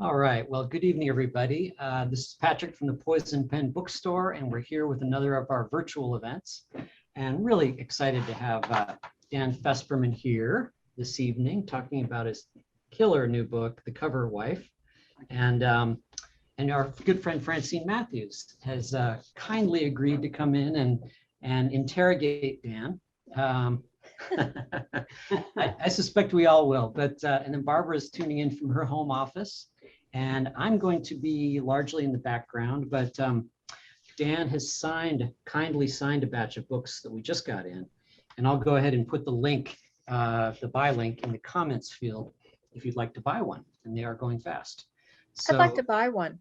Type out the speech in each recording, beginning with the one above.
All right. Well, good evening, everybody. This is Patrick from the Poison Pen Bookstore, and we're here with another of our virtual events. And really excited to have Dan Fesperman here this evening, talking about his killer new book, The Cover Wife. And our good friend Francine Mathews has kindly agreed to come in and interrogate Dan. I suspect we all will, but and then Barbara is tuning in from her home office, and I'm going to be largely in the background, but Dan has kindly signed a batch of books that we just got in, and I'll go ahead and put the link, the buy link in the comments field if you'd like to buy one, and they are going fast. So I'd like to buy one.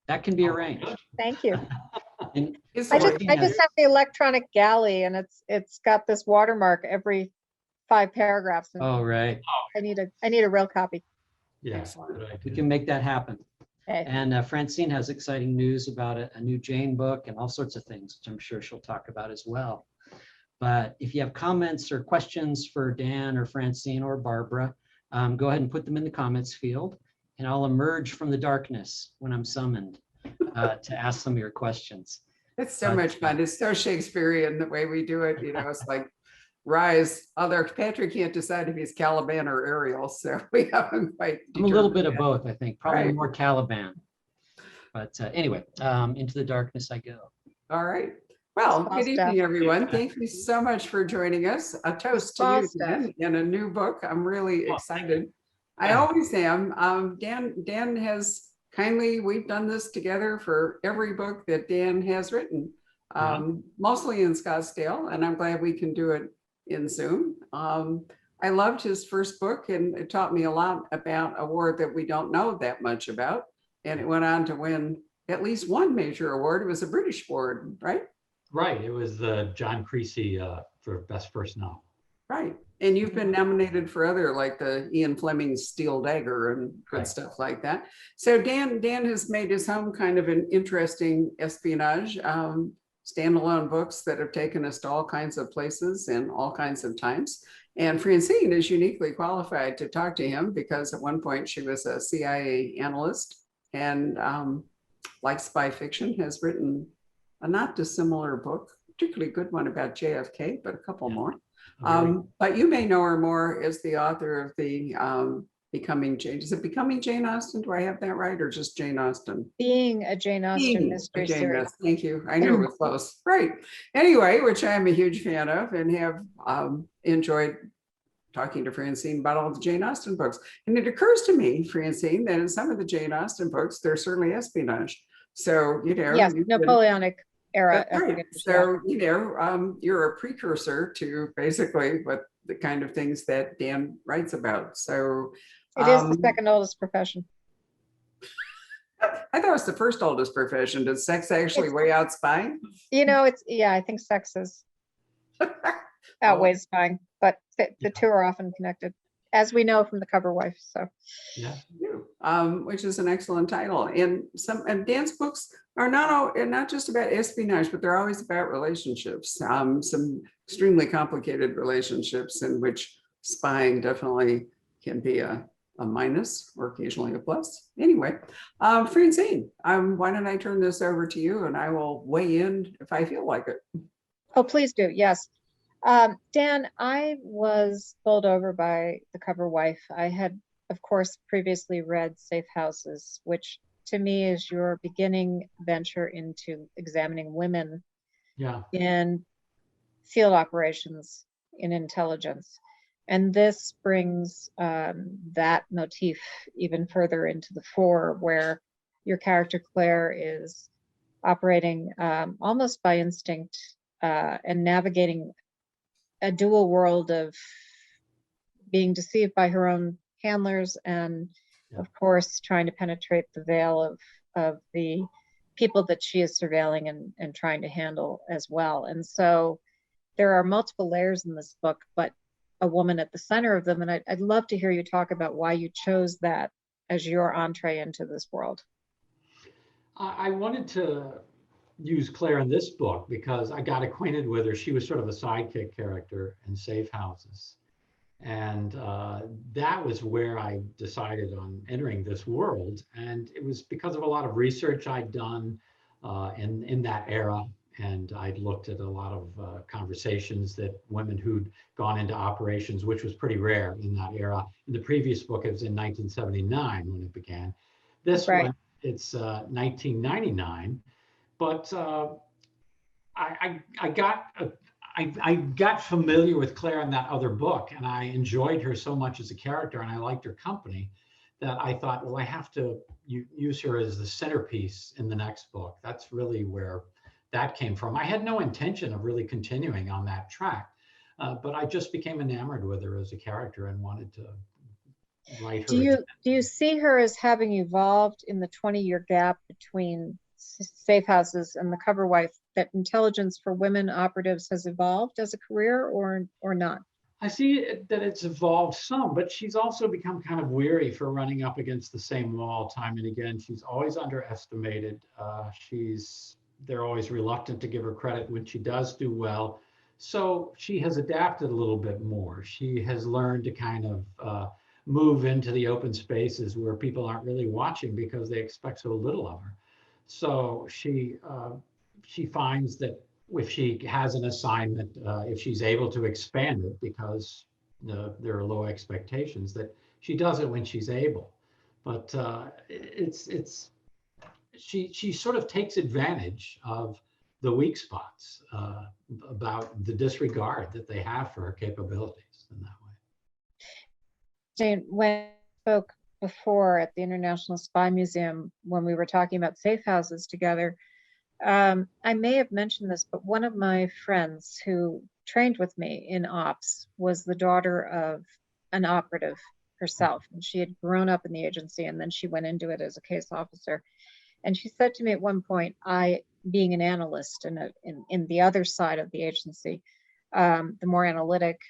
that can be arranged. Thank you. And I just have the electronic galley, and it's got this watermark every 5 paragraphs. And oh, right. I need a real copy. Yes, we can make that happen. Okay. And Francine has exciting news about a new Jane book and all sorts of things, which I'm sure she'll talk about as well. But if you have comments or questions for Dan or Francine or Barbara, go ahead and put them in the comments field, and I'll emerge from the darkness when I'm summoned to ask some of your questions. It's so much fun. It's so Shakespearean the way we do it. You know, it's like rise. Although Patrick can't decide if he's Caliban or Ariel, so we haven't quite. I'm a little bit of both, I think. Probably Right. more Caliban. But anyway, into the darkness I go. All right. Well, good evening, everyone. Thank you so much for joining us. A toast to you, Dan, in a new book. I'm really excited. I always am. Dan has kindly, we've done this together for every book that Dan has written, mostly in Scottsdale, and I'm glad we can do it in Zoom. I loved his first book, and it taught me a lot about a war that we don't know that much about. And it went on to win at least one major award. It was a British award, right? Right. It was the John Creasy for Best First Novel. Right. And you've been nominated for other, like the Ian Fleming's Steel Dagger and good stuff like that. So Dan has made his home kind of an interesting espionage, standalone books that have taken us to all kinds of places and all kinds of times. And Francine is uniquely qualified to talk to him because at one point she was a CIA analyst and like spy fiction, has written a not dissimilar book, particularly good one about JFK, but a couple more. But you may know her more as the author of the Becoming Jane. Is it Becoming Jane Austen? Do I have that right, or just Jane Austen? Being a Jane Austen mystery series. Thank you. I knew it was close. Right. Anyway, which I'm a huge fan of and have enjoyed talking to Francine about all the Jane Austen books. And it occurs to me, Francine, that in some of the Jane Austen books, there's certainly espionage. So, you know. Yes, Napoleonic era. Right. So, you know, you're a precursor to basically what the kind of things that Dan writes about. So it is the second oldest profession. I thought it was the first oldest profession. Does sex actually weigh out spying? You know, I think sex is outweighs spying, but the two are often connected, as we know from The Cover Wife. So yeah, which is an excellent title. And Dan's books are not just about espionage, but they're always about relationships. Some extremely complicated relationships in which spying definitely can be a minus or occasionally a plus. Anyway, Francine, why don't I turn this over to you and I will weigh in if I feel like it. Oh, please do. Yes. Dan, I was bowled over by The Cover Wife. I had, of course, previously read Safe Houses, which to me is your beginning venture into examining women in field operations in intelligence. And this brings that motif even further into the fore, where your character Claire is operating almost by instinct and navigating a dual world of being deceived by her own handlers and of course trying to penetrate the veil of the people that she is surveilling and trying to handle as well. And so there are multiple layers in this book, but a woman at the center of them. And I'd love to hear you talk about why you chose that as your entree into this world. I wanted to use Claire in this book because I got acquainted with her. She was sort of a sidekick character in Safe Houses. And that was where I decided on entering this world. And it was because of a lot of research I'd done in that era. And I'd looked at a lot of conversations that women who'd gone into operations, which was pretty rare in that era. In the previous book, it was in 1979 when it began. This Right. one, it's 1999. But I got I got familiar with Claire in that other book, and I enjoyed her so much as a character, and I liked her company, that I thought, well, I have to use her as the centerpiece in the next book. That's really where that came from. I had no intention of really continuing on that track, but I just became enamored with her as a character and wanted to write her. Do you see her as having evolved in the 20-year gap between Safe Houses and The Cover Wife, that intelligence for women operatives has evolved as a career, or not? I see that it's evolved some, but she's also become kind of weary for running up against the same wall time and again. She's always underestimated. They're always reluctant to give her credit when she does do well. So she has adapted a little bit more. She has learned to kind of move into the open spaces where people aren't really watching because they expect so little of her. So she finds that if she has an assignment, if she's able to expand it because there are low expectations, that she does it when she's able. But she sort of takes advantage of the weak spots about the disregard that they have for her capabilities in that way. Jane, when I spoke before at the International Spy Museum, when we were talking about safe houses together, I may have mentioned this, but one of my friends who trained with me in ops was the daughter of an operative herself. And she had grown up in the agency, and then she went into it as a case officer. And she said to me at one point, being an analyst in the other side of the agency, the more analytic,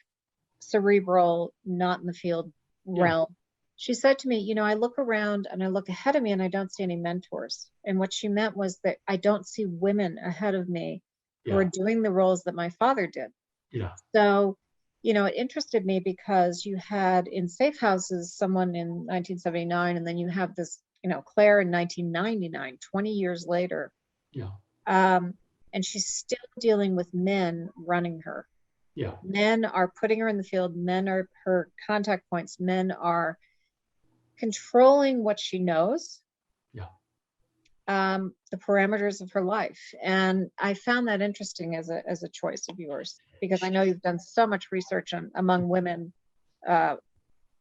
cerebral, not in the field realm, she said to me, I look around and I look ahead of me and I don't see any mentors. And what she meant was that I don't see women ahead of me who are doing the roles that my father did. Yeah. So, it interested me because you had in Safe Houses someone in 1979, and then you have this, Claire in 1999, 20 years later. Yeah. And she's still dealing with men running her. Yeah. Men are putting her in the field. Men are her contact points. Men are controlling what she knows, the parameters of her life. And I found that interesting as a choice of yours, because I know you've done so much research among women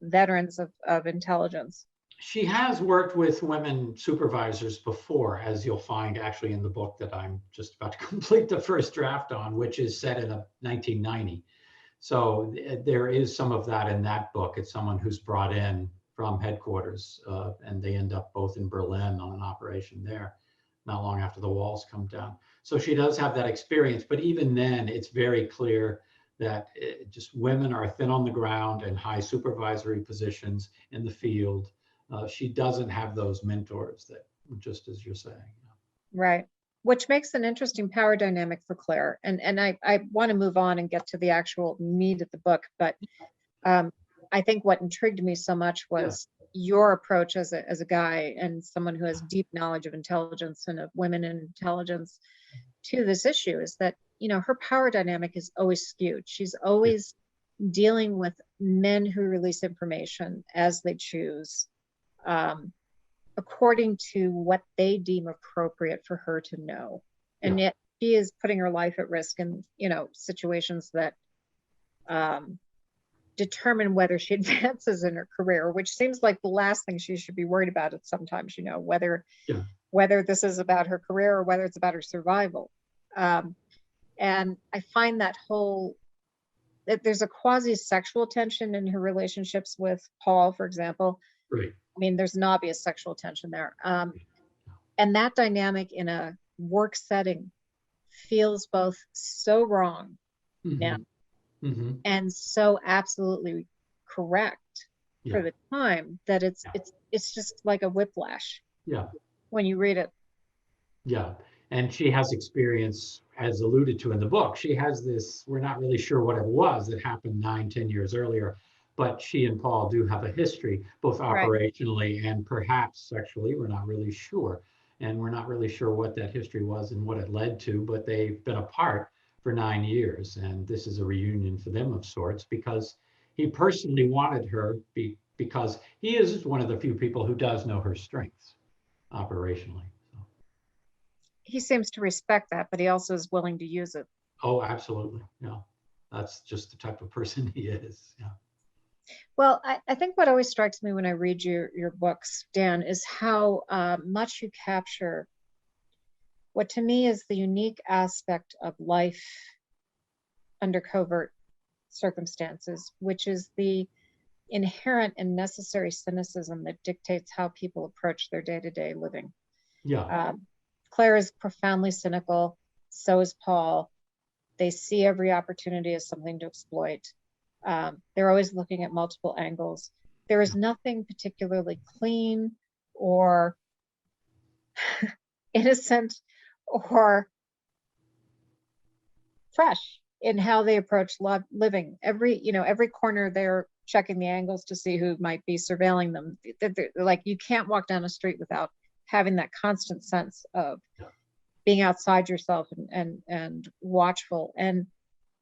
veterans of intelligence. She has worked with women supervisors before, as you'll find actually in the book that I'm just about to complete the first draft on, which is set in 1990. So there is some of that in that book. It's someone who's brought in from headquarters, and they end up both in Berlin on an operation there, not long after the walls come down. So she does have that experience, but even then it's very clear that just women are thin on the ground and high supervisory positions in the field. She doesn't have those mentors that, just as you're saying. Right. Which makes an interesting power dynamic for Claire. And I want to move on and get to the actual meat of the book, but I think what intrigued me so much was your approach as a guy and someone who has deep knowledge of intelligence and of women in intelligence to this issue, is that, her power dynamic is always skewed. She's always dealing with men who release information as they choose, according to what they deem appropriate for her to know. And yet she is putting her life at risk in, situations that determine whether she advances in her career, which seems like the last thing she should be worried about at sometimes, whether this is about her career or whether it's about her survival. And I find that there's a quasi-sexual tension in her relationships with Paul, for example. Right. I mean, there's an obvious sexual tension there. And that dynamic in a work setting feels both so wrong now and so absolutely correct for the time that it's just like a whiplash when you read it. Yeah. And she has experience, as alluded to in the book. She has this, we're not really sure what it was that happened 9-10 years earlier, but she and Paul do have a history, both Right. operationally and perhaps sexually. We're not really sure. And we're not really sure what that history was and what it led to, but they've been apart for 9 years. And this is a reunion for them of sorts because he personally wanted her because he is one of the few people who does know her strengths operationally. So, He seems to respect that, but he also is willing to use it. oh, absolutely. Yeah. That's just the type of person he is. Yeah. Well, I think what always strikes me when I read your books, Dan, is how much you capture what to me is the unique aspect of life under covert circumstances, which is the inherent and necessary cynicism that dictates how people approach their day-to-day living. Yeah. Claire is profoundly cynical, so is Paul. They see every opportunity as something to exploit. They're always looking at multiple angles. There is nothing particularly clean or innocent or fresh in how they approach living. Every corner they're checking the angles to see who might be surveilling them. Like, you can't walk down a street without having that constant sense of being outside yourself and watchful. And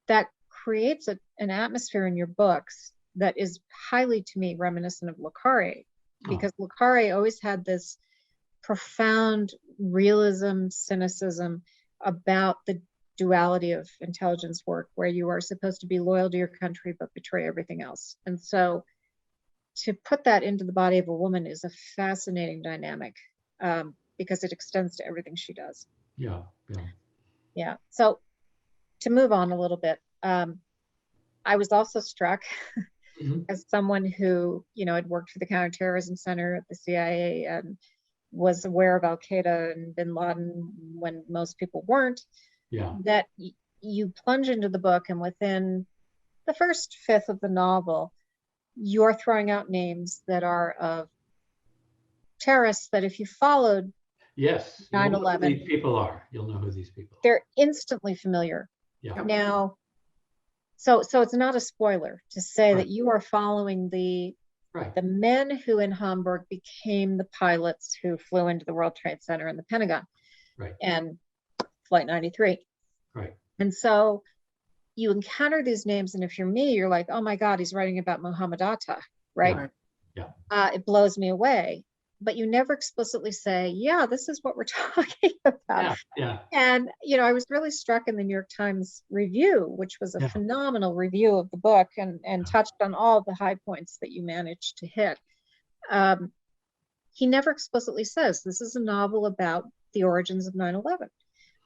that creates an atmosphere in your books that is highly, to me, reminiscent of Le Carre, because Le Carre always had this profound realism, cynicism about the duality of intelligence work, where you are supposed to be loyal to your country but betray everything else. And so to put that into the body of a woman is a fascinating dynamic, because it extends to everything she does. Yeah. Yeah. Yeah. So to move on a little bit, I was also struck as someone who, had worked for the Counterterrorism Center at the CIA and was aware of Al Qaeda and bin Laden when most people weren't. Yeah. That you plunge into the book, and within the first fifth of the novel, you're throwing out names that are of terrorists that, if you followed Yes. 9/11, these people are. You'll know who these people are. they're instantly familiar. Yeah. Now, so it's not a spoiler to say Right. that you are following the Right. men who in Hamburg became the pilots who flew into the World Trade Center and the Pentagon. Right. And Flight 93. Right. And so you encounter these names, and if you're me, you're like, oh my God, he's writing about Muhammad Atta, right? Yeah. It blows me away. But you never explicitly say, yeah, this is what we're talking about. Yeah. And, I was really struck in the New York Times review, which was a Yeah. phenomenal review of the book and touched on all the high points that you managed to hit. He never explicitly says this is a novel about the origins of 9/11.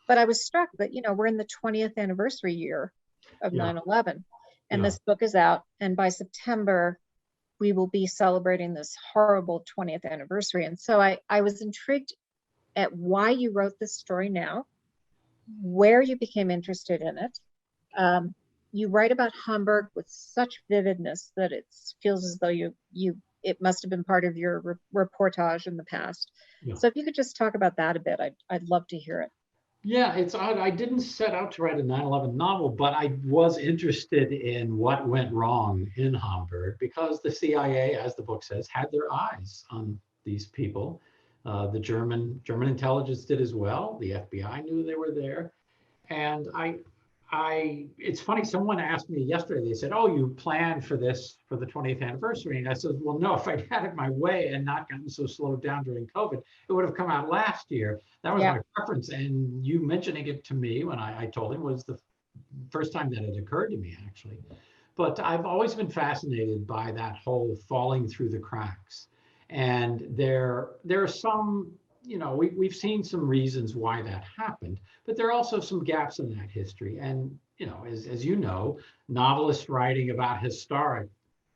But I was struck that, we're in the 20th anniversary year of 9/11, and this book is out. And by September, we will be celebrating this horrible 20th anniversary. And so I was intrigued at why you wrote this story now, where you became interested in it. You write about Hamburg with such vividness that it feels as though it must have been part of your reportage in the past. Yeah. So if you could just talk about that a bit, I'd love to hear it. Yeah, it's odd. I didn't set out to write a 9/11 novel, but I was interested in what went wrong in Hamburg because the CIA, as the book says, had their eyes on these people. The German intelligence did as well. The FBI knew they were there, and it's funny. Someone asked me yesterday. They said, "Oh, you planned for this for the 20th anniversary?" And I said, "Well, no. If I'd had it my way and not gotten so slowed down during COVID, it would have come out last year. That was my preference." And you mentioning it to me when I told him was the first time that it occurred to me, actually. But I've always been fascinated by that whole falling through the cracks. And there are some. We've seen some reasons why that happened, but there are also some gaps in that history. And, as you know, novelists writing about historic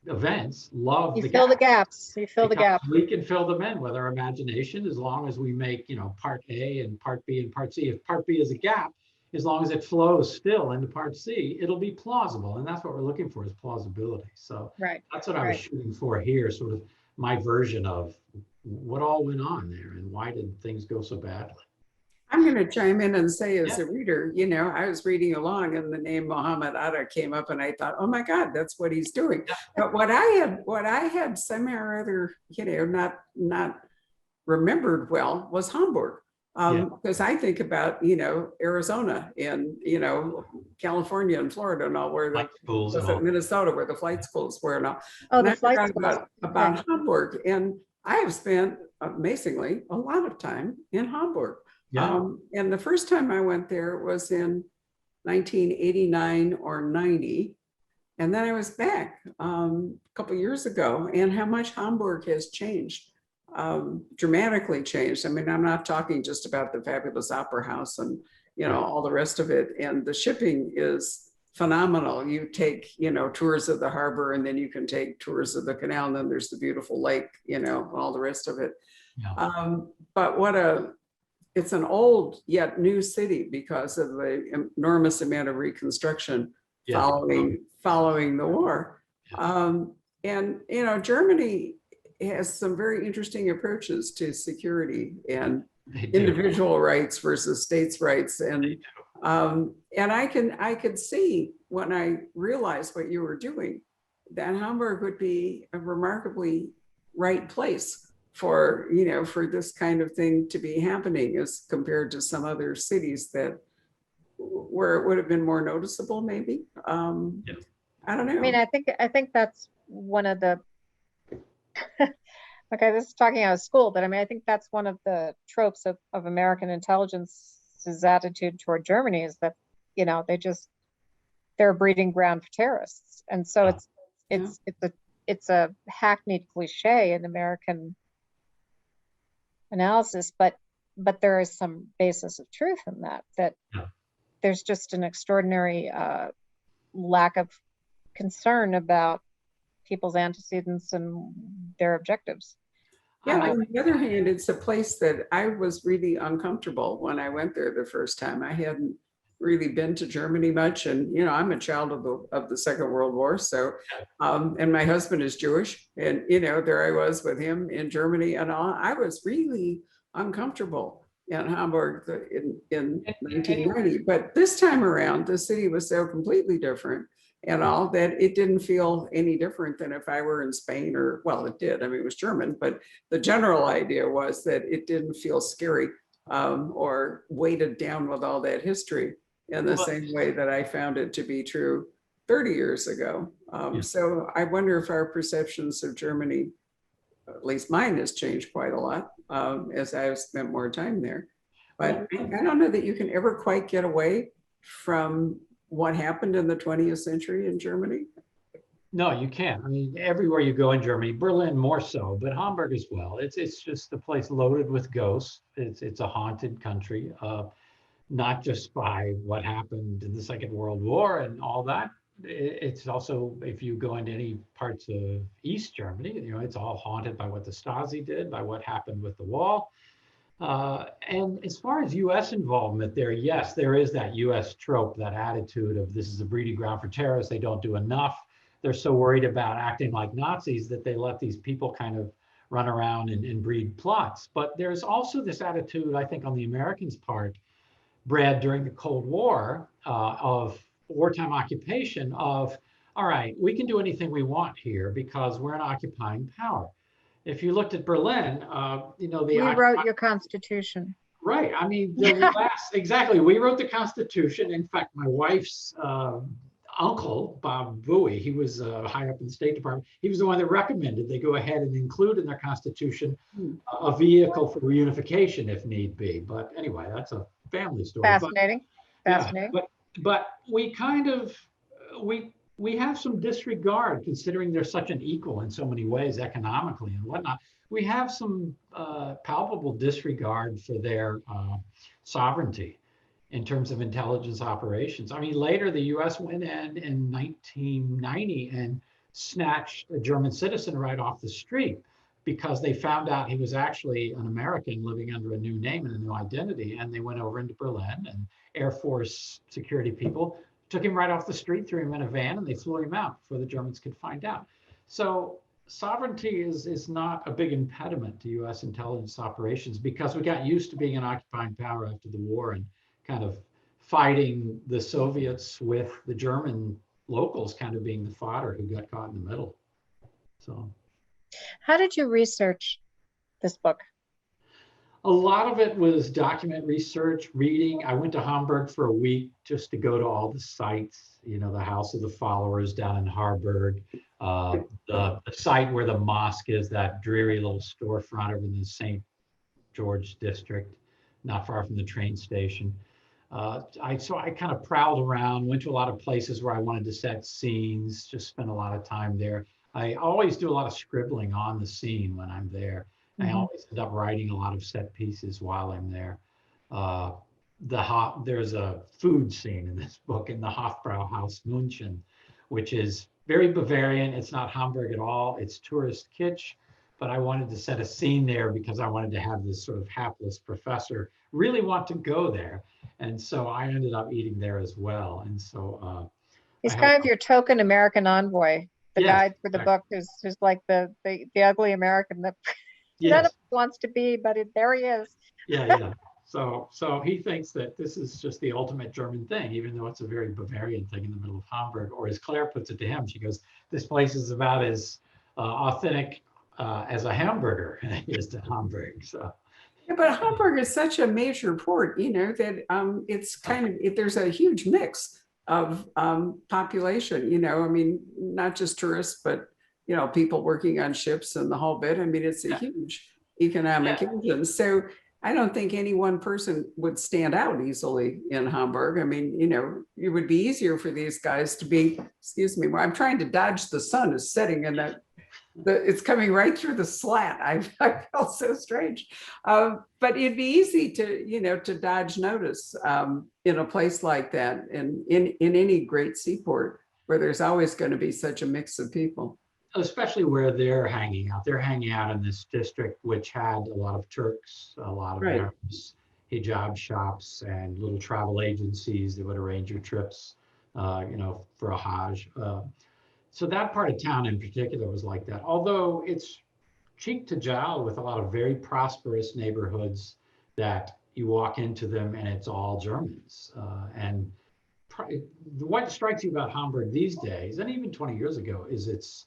events love You fill the gaps. You fill the gaps. We can fill them in with our imagination as long as we make, part A and part B and part C. If part B is a gap, as long as it flows still into part C, it'll be plausible. And that's what we're looking for, is plausibility. So that's what I was shooting for here, sort of my version of what all went on there and why did things go so badly. I'm going to chime in and say, as a reader, you know, I was reading along and the name Muhammad Atta came up and I thought, oh my God, that's what he's doing. But what I had somehow or other, you know, not remembered well was Hamburg. Because I think about, you know, Arizona and, you know, California and Florida and all, where the schools and was all. it Minnesota, where the flight schools were and all. Oh, And the I flight forgot schools. about Hamburg. And I have spent, amazingly, a lot of time in Hamburg. Yeah. And the first time I went there was in 1989 or 90. And then I was back a couple years ago, and how much Hamburg has changed, dramatically changed. I mean, I'm not talking just about the fabulous opera house and, you know, all the rest of it. And the shipping is phenomenal. You take, you know, tours of the harbor, and then you can take tours of the canal, and then there's the beautiful lake, you know, all the rest of it. Yeah. But it's an old yet new city because of the enormous amount of reconstruction following the war. And, you know, Germany has some very interesting approaches to security and individual rights versus states' rights. And I could see when I realized what you were doing, that Hamburg would be a remarkably right place for, you know, for this kind of thing to be happening, as compared to some other cities that where it would have been more noticeable, maybe. I don't know. I mean, I think that's one of the, okay, this is talking out of school, but I mean, I think that's one of the tropes of American intelligence's attitude toward Germany, is that, you know, they're a breeding ground for terrorists. And so it's a hackneyed cliche in American analysis, but there is some basis of truth in that there's just an extraordinary lack of concern about people's antecedents and their objectives. Yeah, on the other hand, it's a place that I was really uncomfortable when I went there the first time. I hadn't really been to Germany much, and you know, I'm a child of the Second World War, so and my husband is Jewish, and you know, there I was with him in Germany, and all. I was really uncomfortable in Hamburg in 1990. But this time around, the city was so completely different and all, that it didn't feel any different than if I were in Spain, or, well, it did. I mean, it was German, but the general idea was that it didn't feel scary or weighted down with all that history in the same way that I found it to be true 30 years ago. So I wonder if our perceptions of Germany, at least mine, has changed quite a lot as I've spent more time there. But I don't know that you can ever quite get away from what happened in the 20th century in Germany. No, you can't. I mean, everywhere you go in Germany, Berlin more so, but Hamburg as well. It's just a place loaded with ghosts. It's a haunted country, not just by what happened in the Second World War and all that. It's also, if you go into any parts of East Germany, you know, it's all haunted by what the Stasi did, by what happened with the wall. And as far as U.S. involvement there, yes, there is that U.S. trope, that attitude of this is a breeding ground for terrorists. They don't do enough. They're so worried about acting like Nazis that they let these people kind of run around and breed plots. But there's also this attitude, I think, on the Americans' part, bred during the Cold War of wartime occupation of, all right, we can do anything we want here because we're an occupying power. If you looked at Berlin, you know, we wrote your Constitution. Right. I mean, exactly. We wrote the Constitution. In fact, my wife's uncle, Bob Bowie, he was high up in the State Department. He was the one that recommended they go ahead and include in their Constitution a vehicle for reunification if need be. But anyway, that's a family story. Fascinating. Fascinating. Yeah, but we kind of, we have some disregard, considering they're such an equal in so many ways, economically and whatnot. We have some palpable disregard for their sovereignty in terms of intelligence operations. I mean, later the US went in 1990 and snatched a German citizen right off the street because they found out he was actually an American living under a new name and a new identity. And they went over into Berlin, and Air Force security people took him right off the street, threw him in a van, and they flew him out before the Germans could find out. So sovereignty is not a big impediment to U.S. intelligence operations because we got used to being an occupying power after the war and kind of fighting the Soviets with the German locals kind of being the fodder who got caught in the middle. So How did you research this book? a lot of it was document research, reading. I went to Hamburg for a week just to go to all the sites, you know, the House of the Followers down in Harburg, the site where the mosque is, that dreary little storefront over in the St. George district, not far from the train station. So I kind of prowled around, went to a lot of places where I wanted to set scenes, just spent a lot of time there. I always do a lot of scribbling on the scene when I'm there. I always end up writing a lot of set pieces while I'm there. There's a food scene in this book in the Hofbrauhaus München, which is very Bavarian. It's not Hamburg at all. It's tourist kitsch, but I wanted to set a scene there because I wanted to have this sort of hapless professor really want to go there. And so I ended up eating there as well. And so He's kind of your token American envoy, the Yes, guide for the book who's like the ugly American that none of yes, us wants to be, but there he is. yeah. So he thinks that this is just the ultimate German thing, even though it's a very Bavarian thing in the middle of Hamburg. Or as Claire puts it to him, she goes, "This place is about as authentic as a hamburger is to Hamburg." So. Yeah, but Hamburg is such a major port, you know, that it's kind of, there's a huge mix of population, you know, I mean, not just tourists, but, you know, people working on ships and the whole bit. I mean, it's a huge economic engine. So I don't think any one person would stand out easily in Hamburg. I mean, you know, it would be easier for these guys to be, excuse me, I'm trying to dodge the sun is setting in that. It's coming right through the slat. I felt so strange, but it'd be easy to, you know, to dodge notice in a place like that, and in any great seaport where there's always going to be such a mix of people. Especially where they're hanging out. They're hanging out in this district, which had a lot of Turks, a lot of Arabs, hijab shops, and little travel agencies that would arrange your trips, you know, for a Hajj. So that part of town in particular was like that. Although it's cheek to jowl with a lot of very prosperous neighborhoods that you walk into them and it's all Germans. And what strikes you about Hamburg these days, and even 20 years ago, is its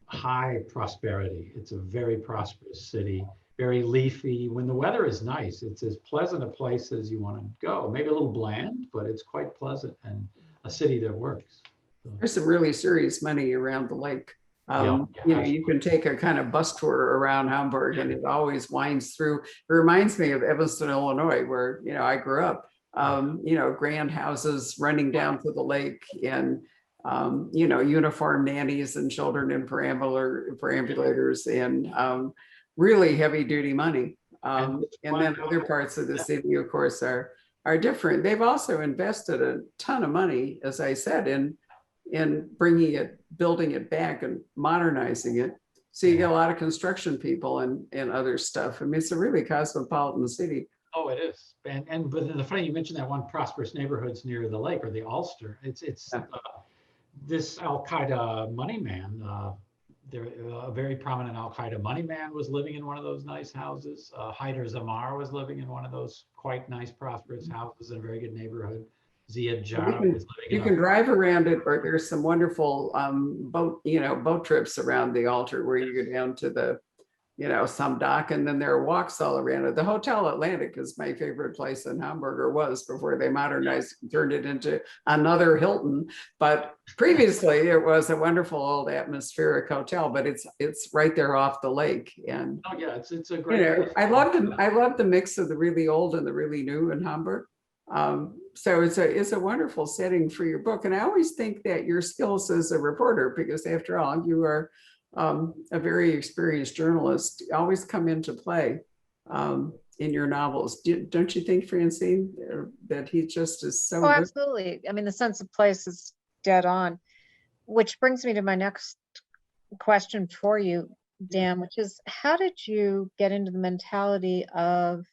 high prosperity. It's a very prosperous city, very leafy. When the weather is nice, it's as pleasant a place as you want to go. Maybe a little bland, but it's quite pleasant and a city that works. There's some really serious money around the lake. You know, you can take a kind of bus tour around Hamburg and it always winds through. It reminds me of Evanston, Illinois, where, you know, I grew up, you know, grand houses running down to the lake and, you know, uniform nannies and children in perambulators and really heavy duty money. And then other parts of the city, of course, are different. They've also invested a ton of money, as I said, in bringing it, building it back and modernizing it. So you get a lot of construction people and other stuff. I mean, it's a really cosmopolitan city. Oh, it is. But the funny, you mentioned that one prosperous neighborhood's near the lake or the Ulster. It's this Al-Qaeda money man. A very prominent Al-Qaeda money man was living in one of those nice houses. Haider Zamar was living in one of those quite nice, prosperous houses in a very good neighborhood. Ziad Jarrah was living in. You can drive around it, or there's some wonderful boat trips around the altar where you go down to the, you know, some dock, and then there are walks all around it. The Hotel Atlantic is my favorite place in Hamburg, or was before they modernized and turned it into another Hilton. But previously it was a wonderful old atmospheric hotel, but it's right there off the lake. And oh yeah, it's a great. You know, I love the mix of the really old and the really new in Hamburg. So it's a wonderful setting for your book. And I always think that your skills as a reporter, because after all, you are a very experienced journalist, always come into play in your novels. Don't you think, Francine, that he just is so Oh, good? absolutely. I mean, the sense of place is dead on, which brings me to my next question for you, Dan, which is, how did you get into the mentality of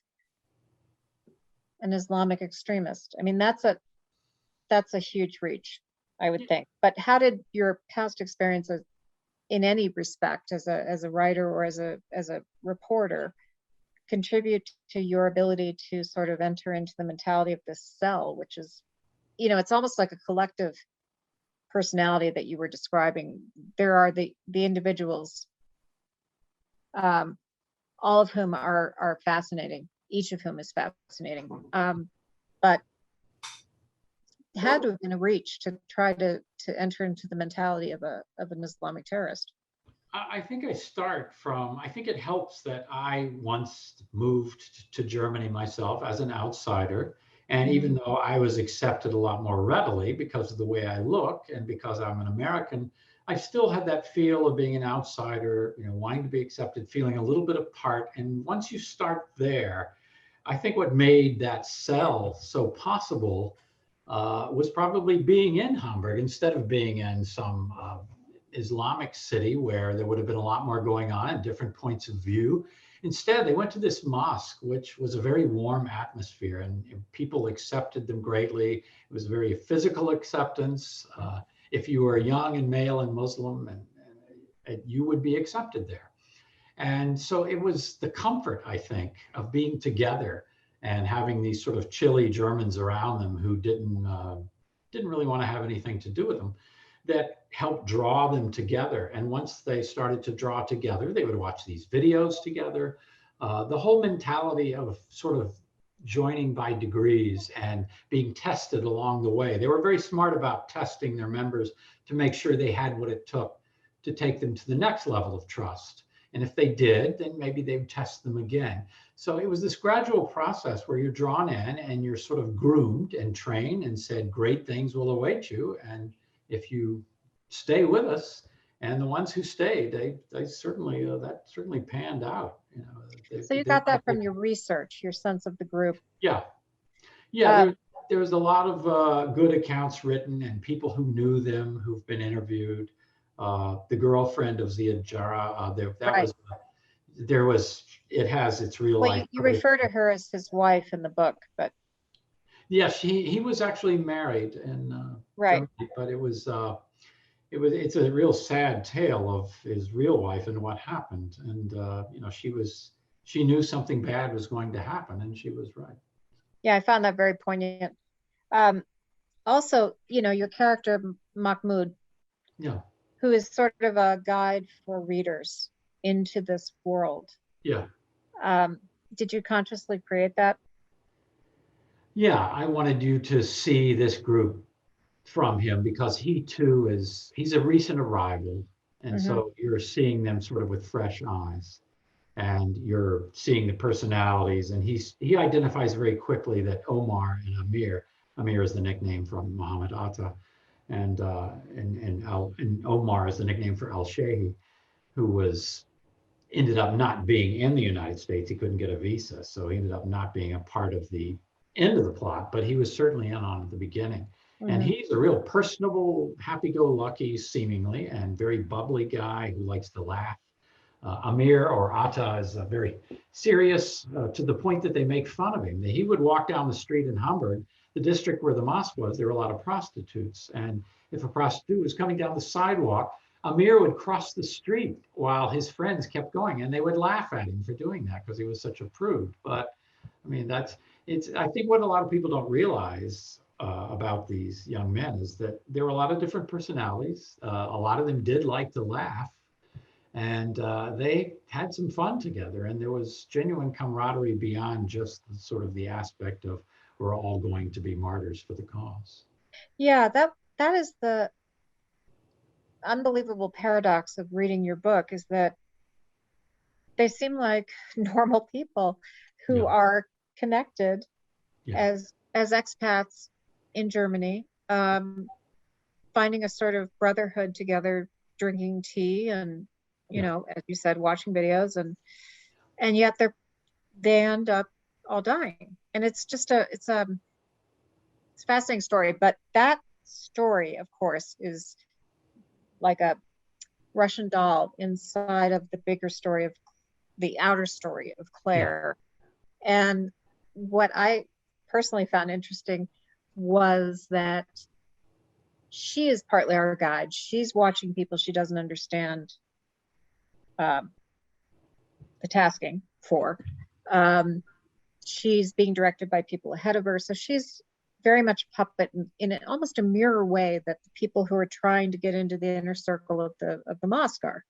an Islamic extremist? I mean, that's a huge reach, I would think. But how did your past experiences in any respect, as a writer or as a reporter, contribute to your ability to sort of enter into the mentality of this cell, which is, it's almost like a collective personality that you were describing. There are the individuals, all of whom are fascinating. Each of whom is fascinating. But had to have been a reach to try to enter into the mentality of an Islamic terrorist. I think I think it helps that I once moved to Germany myself as an outsider. And even though I was accepted a lot more readily because of the way I look and because I'm an American, I still had that feel of being an outsider, wanting to be accepted, feeling a little bit apart. And once you start there, I think what made that cell so possible was probably being in Hamburg instead of being in some Islamic city where there would have been a lot more going on and different points of view. Instead, they went to this mosque, which was a very warm atmosphere, and people accepted them greatly. It was very physical acceptance. If you were young and male and Muslim, and you would be accepted there. And so it was the comfort, I think, of being together and having these sort of chilly Germans around them who didn't really want to have anything to do with them, that helped draw them together. And once they started to draw together, they would watch these videos together. The whole mentality of sort of joining by degrees and being tested along the way. They were very smart about testing their members to make sure they had what it took to take them to the next level of trust. And if they did, then maybe they would test them again. So it was this gradual process where you're drawn in and you're sort of groomed and trained and said, great things will await you. And if you stay with us, and the ones who stayed, they certainly, that certainly panned out. So you got that from your research, your sense of the group. Yeah. There was a lot of good accounts written and people who knew them, who've been interviewed. The girlfriend of Ziad Jarrah, it has its real life. You refer to her as his wife in the book, but. Yes, he was actually married in right. Germany, but it's a real sad tale of his real wife and what happened. And she knew something bad was going to happen, and she was right. Yeah, I found that very poignant. Also, your character Mahmoud, who is sort of a guide for readers into this world. Yeah. Did you consciously create that? Yeah, I wanted you to see this group from him because he too he's a recent arrival. And so you're seeing them sort of with fresh eyes, and you're seeing the personalities. And he identifies very quickly that Omar and Amir is the nickname from Muhammad Atta, and Omar is the nickname for Al-Shehi, who ended up not being in the United States. He couldn't get a visa, so he ended up not being a part of the end of the plot, but he was certainly in on the beginning. And he's a real personable, happy-go-lucky, seemingly, and very bubbly guy who likes to laugh. Amir, or Atta, is very serious to the point that they make fun of him. He would walk down the street in Hamburg, the district where the mosque was. There were a lot of prostitutes. And if a prostitute was coming down the sidewalk, Amir would cross the street while his friends kept going. And they would laugh at him for doing that because he was such a prude. But I mean, I think what a lot of people don't realize about these young men is that there were a lot of different personalities. A lot of them did like to laugh, and they had some fun together, and there was genuine camaraderie beyond just sort of the aspect of we're all going to be martyrs for the cause. Yeah, that is the unbelievable paradox of reading your book, is that they seem like normal people who are connected as expats in Germany, finding a sort of brotherhood together, drinking tea and, as you said, watching videos, and yet they end up all dying. And it's just it's a fascinating story. But that story, of course, is like a Russian doll inside of the bigger story of the outer story of Claire. And what I personally found interesting was that she is partly our guide. She's watching people she doesn't understand the tasking for. She's being directed by people ahead of her. So she's very much a puppet in almost a mirror way that the people who are trying to get into the inner circle of the mosque are.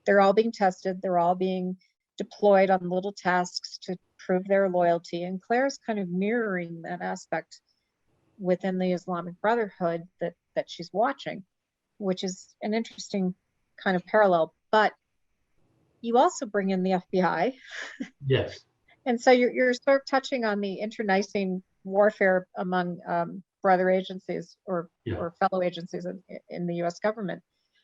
They're all being tested. They're all being deployed on little tasks to prove their loyalty. And Claire's kind of mirroring that aspect within the Islamic Brotherhood that she's watching, which is an interesting kind of parallel. But you also bring in the FBI. Yes. And so you're sort of touching on the internecine warfare among brother agencies or fellow agencies in the US government.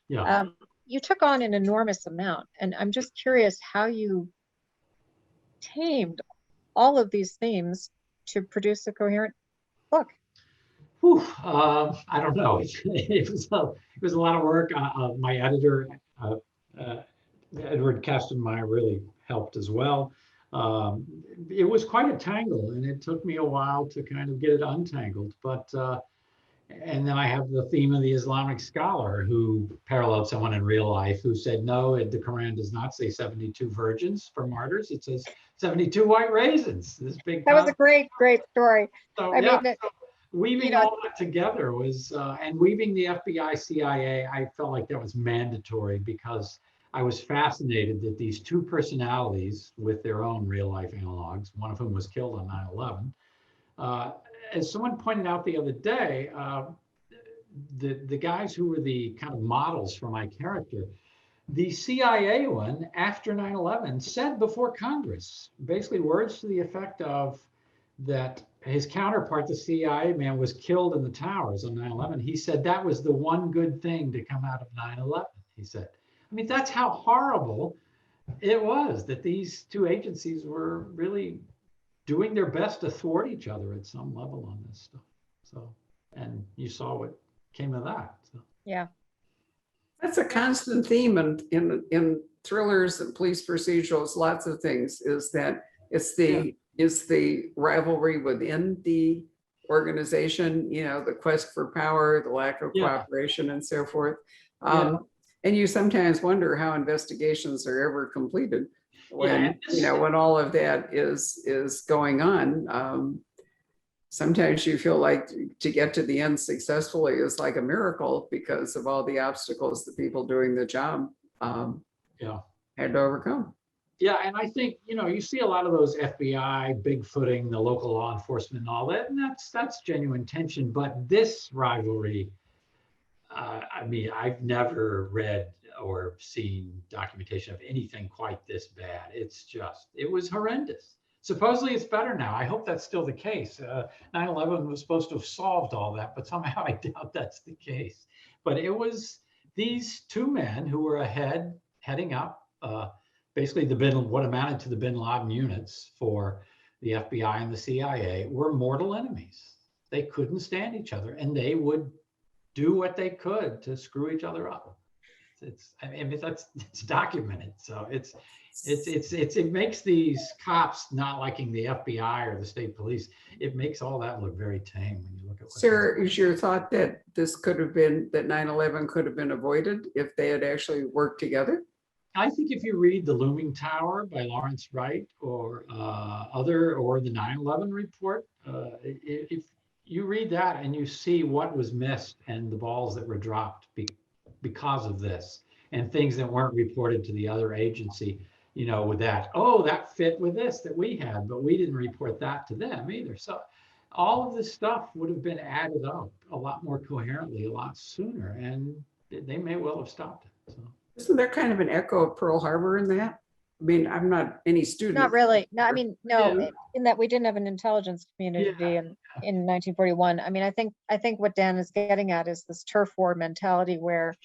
Yeah. You took on an enormous amount. And I'm just curious how you tamed all of these themes to produce a coherent book. Whew, I don't know. It was a lot of work. My editor, Edward Kastenmeier, really helped as well. It was quite a tangle, and it took me a while to kind of get it untangled. But and then I have the theme of the Islamic scholar who paralleled someone in real life who said, no, the Quran does not say 72 virgins for martyrs. It says 72 white raisins. This big. That was a great story. So, I mean, weaving all that together was, and weaving the FBI, CIA, I felt like that was mandatory because I was fascinated that these two personalities with their own real life analogs, one of whom was killed on 9/11, as someone pointed out the other day, the guys who were the kind of models for my character, the CIA one after 9/11 said before Congress, basically words to the effect of that his counterpart, the CIA man, was killed in the towers on 9/11. He said that was the one good thing to come out of 9/11, he said. I mean, that's how horrible it was that these two agencies were really doing their best to thwart each other at some level on this stuff. So, and you saw what came of that. So. Yeah. That's a constant theme in thrillers and police procedurals, lots of things, is that it's the rivalry within the organization, the quest for power, the lack of cooperation and so forth. And you sometimes wonder how investigations are ever completed when, when all of that is going on. Sometimes you feel like to get to the end successfully is like a miracle because of all the obstacles the people doing the job had to overcome. Yeah, and I think, you see a lot of those FBI bigfooting the local law enforcement and all that, and that's genuine tension. But this rivalry, I mean, I've never read or seen documentation of anything quite this bad. It was horrendous. Supposedly it's better now. I hope that's still the case. 9/11 was supposed to have solved all that, but somehow I doubt that's the case. But it was these two men who were heading up, basically what amounted to the Bin Laden units for the FBI and the CIA were mortal enemies. They couldn't stand each other, and they would do what they could to screw each other up. It's documented. So it makes these cops not liking the FBI or the state police. It makes all that look very tame when you look at. Sir, is your thought that this could have been, that 9/11 could have been avoided if they had actually worked together? I think if you read The Looming Tower by Lawrence Wright or the 9/11 report, if you read that and you see what was missed and the balls that were dropped because of this and things that weren't reported to the other agency, with that fit with this that we had, but we didn't report that to them either. So all of this stuff would have been added up a lot more coherently, a lot sooner, and they may well have stopped it. So. Isn't there kind of an echo of Pearl Harbor in that? I mean, I'm not any student. Not really. No, I mean, no, in that we didn't have an intelligence community in 1941. I mean, I think what Dan is getting at is this turf war mentality where,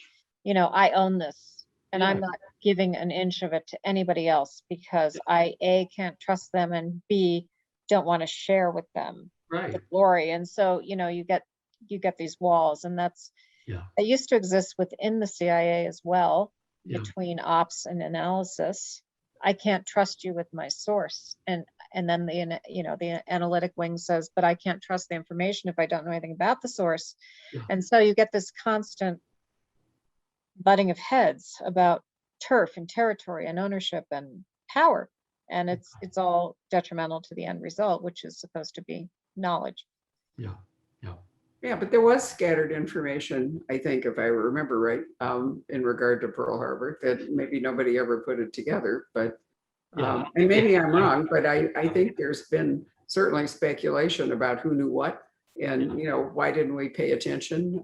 I own this and I'm not giving an inch of it to anybody else because I, A, can't trust them, and B, don't want to share with them the glory. And so, you get these walls, and that used to exist within the CIA as well, between ops and analysis. I can't trust you with my source. And then the analytic wing says, but I can't trust the information if I don't know anything about the source. And so you get this constant butting of heads about turf and territory and ownership and power. And it's all detrimental to the end result, which is supposed to be knowledge. Yeah, yeah. Yeah, but there was scattered information, I think, if I remember right, in regard to Pearl Harbor, that maybe nobody ever put it together, but, Yeah. and maybe I'm wrong, but I think there's been certainly speculation about who knew what, and, you know, why didn't we pay attention?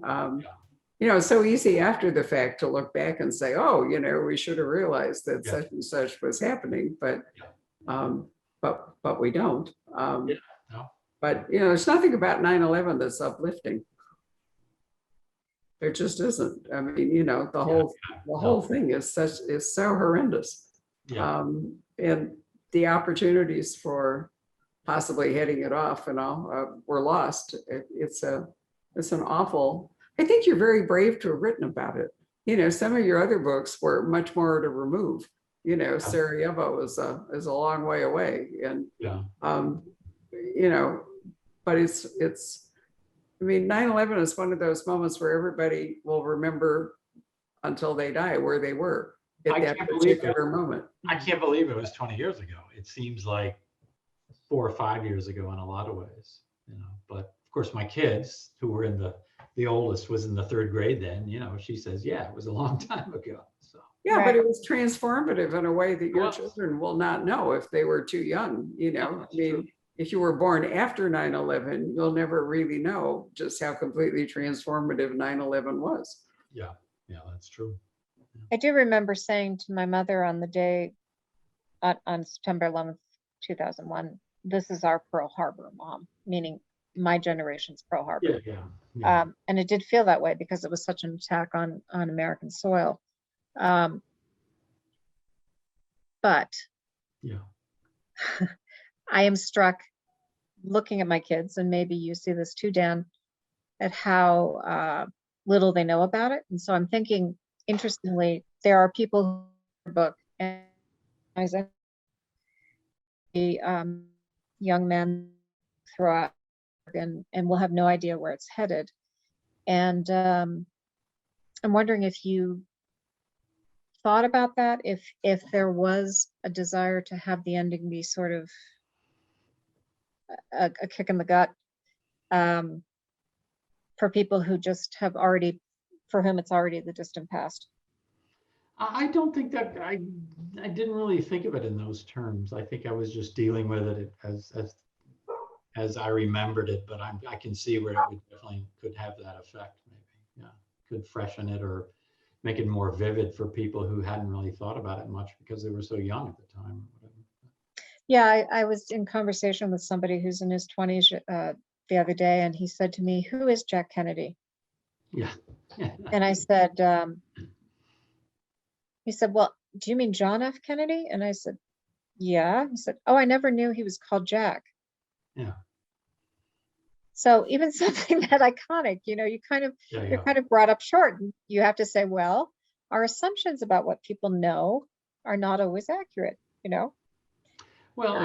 You know, it's so easy after the fact to look back and say, oh, you know, we should have realized that Yeah. such and such was happening, but, Yeah. but we don't. Yeah, no. But, you know, there's nothing about 9/11 that's uplifting. There just isn't. I mean, you know, the whole thing is so horrendous. Yeah. And the opportunities for possibly heading it off and all were lost. It's an awful. I think you're very brave to have written about it. You know, some of your other books were much more to remove. You know, Sarajevo is a long way away, and Yeah. you know, but it's. I mean, 9/11 is one of those moments where everybody will remember until they die where they were at I that can't believe it. particular moment. I can't believe it was 20 years ago. It seems like 4 or 5 years ago in a lot of ways, you know. But of course, my kids, who were in the oldest was in the 3rd grade then, you know, she says, yeah, it was a long time ago. So Yeah, Right. but it was transformative in a way that your Well- children will not know if they were too young, you know. That's I mean, true. if you were born after 9/11, you'll never really know just how completely transformative 9/11 was. yeah, that's true. I do remember saying to my mother on the day on September 11th, 2001, this is our Pearl Harbor, Mom, meaning my generation's Pearl Harbor. Yeah. And it did feel that way because it was such an attack on American soil. But Yeah. I am struck looking at my kids, and maybe you see this too, Dan, at how little they know about it. And so I'm thinking, interestingly, there are people who read the book and the young men throughout and will have no idea where it's headed. And I'm wondering if you thought about that, if there was a desire to have the ending be sort of a kick in the gut for people who just have already, for whom it's already the distant past. I don't think that I didn't really think of it in those terms. I think I was just dealing with it as I remembered it, but I can see where it would definitely could have that effect. Maybe, yeah, could freshen it or make it more vivid for people who hadn't really thought about it much because they were so young at the time. Or whatever. Yeah, I was in conversation with somebody who's in his 20s the other day, and he said to me, "Who is Jack Kennedy?" Yeah. And I said, he said, "Well, do you mean John F. Kennedy?" And I said, "Yeah." He said, "Oh, I never knew he was called Jack." Yeah. So even something that iconic, you know, you're kind of brought up short. You have to say, well, our assumptions about what people know are not always accurate, you know? Well,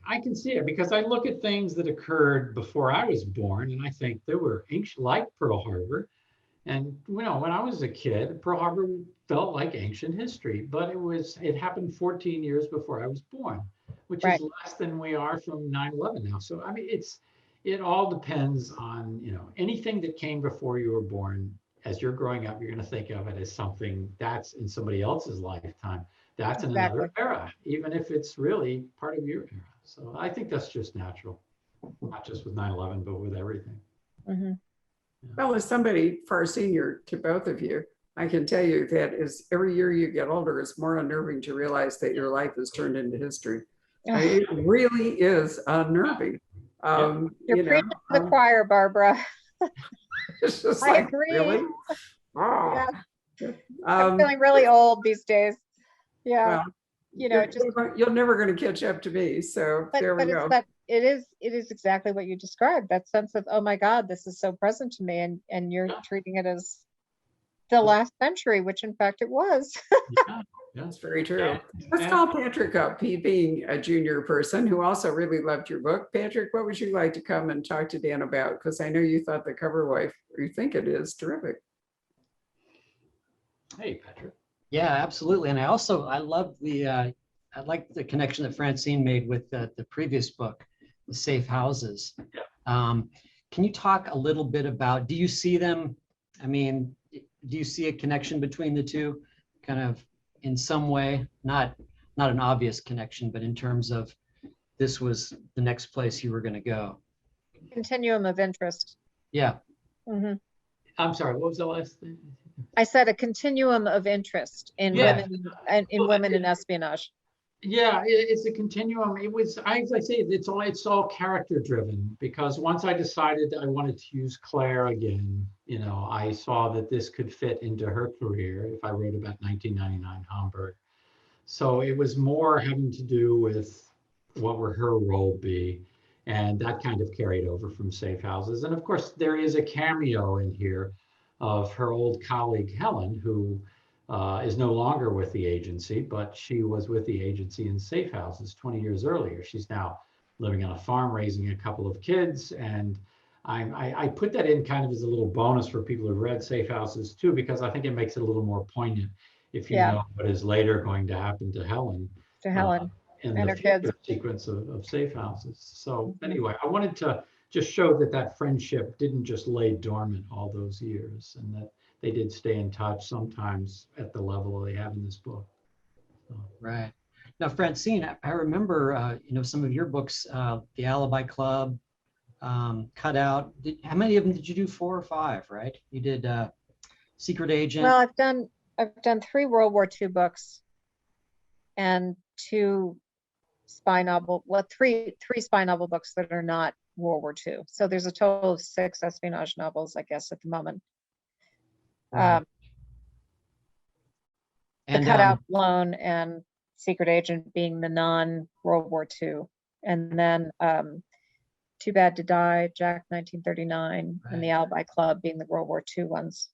I can see it because I look at things that occurred before I was born, and I think they were ancient, like Pearl Harbor. And you know, when I was a kid, Pearl Harbor felt like ancient history, but it happened 14 years before I was born, which Right. is less than we are from 9/11 now. So I mean, it all depends on, you know, anything that came before you were born. As you're growing up, you're going to think of it as something that's in somebody else's lifetime. That's in another era, even if it's really part of your era. So I think that's just natural, not just with 9/11, but with everything. Mm-hmm. Well, as somebody far senior to both of you, I can tell you that as every year you get older, it's more unnerving to realize that your life is turned into history. I mean, it really is unnerving. You're you know, preaching to the choir, Barbara. it's just I like, agree. really? Oh. Yeah. I'm feeling really old these days. Yeah. Well, you know, you're never going to catch up to me. So there we go. It is exactly what you described, that sense of, oh my God, this is so present to me, and you're treating it as the last century, which in fact it was. Yeah, that's very true. Let's call Patrick up, he being a junior person who also really loved your book. Patrick, what would you like to come and talk to Dan about? Because I know you thought The Cover Wife, or you think it is, terrific. Hey, Patrick. Yeah, absolutely. And I love I like the connection that Francine made with the previous book, The Safe Houses. Yeah. Can you talk a little bit about, do you see them? I mean, do you see a connection between the two kind of in some way? Not an obvious connection, but in terms of this was the next place you were going to go. Continuum of interest. Yeah. Mhm. I'm sorry, what was the last thing? I said a continuum of interest in Yeah. women and in Well, women in espionage. Yeah, it's a continuum. It was, as I say, it's all character driven, because once I decided I wanted to use Claire again, I saw that this could fit into her career if I wrote about 1999 Hamburg. So it was more having to do with what would her role be, and that kind of carried over from Safe Houses. And of course, there is a cameo in here of her old colleague Helen, who is no longer with the agency, but she was with the agency in Safe Houses 20 years earlier. She's now living on a farm, raising a couple of kids. And I put that in kind of as a little bonus for people who've read Safe Houses too, because I think it makes it a little more poignant if you Yeah. know what is later going to happen to Helen To Helen in and the her kids. future sequence of Safe Houses. So Mhm. anyway, I wanted to just show that friendship didn't just lay dormant all those years, and that they did stay in touch, sometimes at the level they have in this book. So, Right. Now, Francine, I remember, some of your books, The Alibi Club, Cut Out. How many of them did you do? 4 or 5, right? You did Secret Agent. Well, I've done 3 World War II books and 2 spy novel, well, three spy novel books that are not World War II. So there's a total of 6 espionage novels, I guess, at the moment. Right. The And Cutout Loan and Secret Agent being the non-World War II. And then Too Bad to Die, Jack 1939, and The Alibi Club being the World War II ones.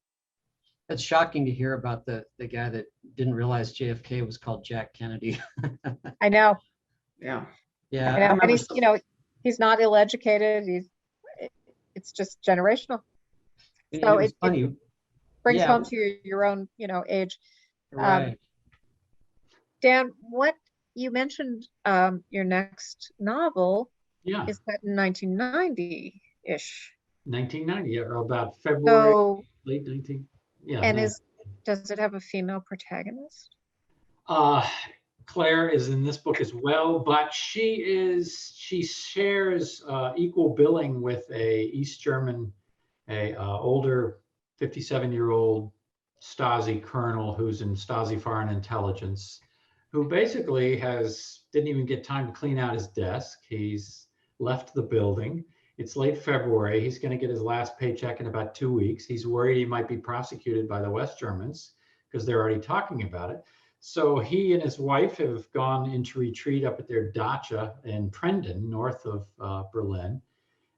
That's shocking to hear about the guy that didn't realize JFK was called Jack Kennedy. I know. Yeah. Yeah. I know. And he's, he's not ill-educated. It's just generational. So it brings home to your own, age. Right. Dan, what you mentioned, your next novel is set in 1990-ish. 1990, or about February, late 19. Yeah. And does it have a female protagonist? Claire is in this book as well, but she shares equal billing with a East German, older 57-year-old Stasi colonel who's in Stasi Foreign Intelligence, who basically didn't even get time to clean out his desk. He's left the building. It's late February. He's going to get his last paycheck in about 2 weeks. He's worried he might be prosecuted by the West Germans because they're already talking about it. So he and his wife have gone into retreat up at their dacha in Prenden, north of Berlin,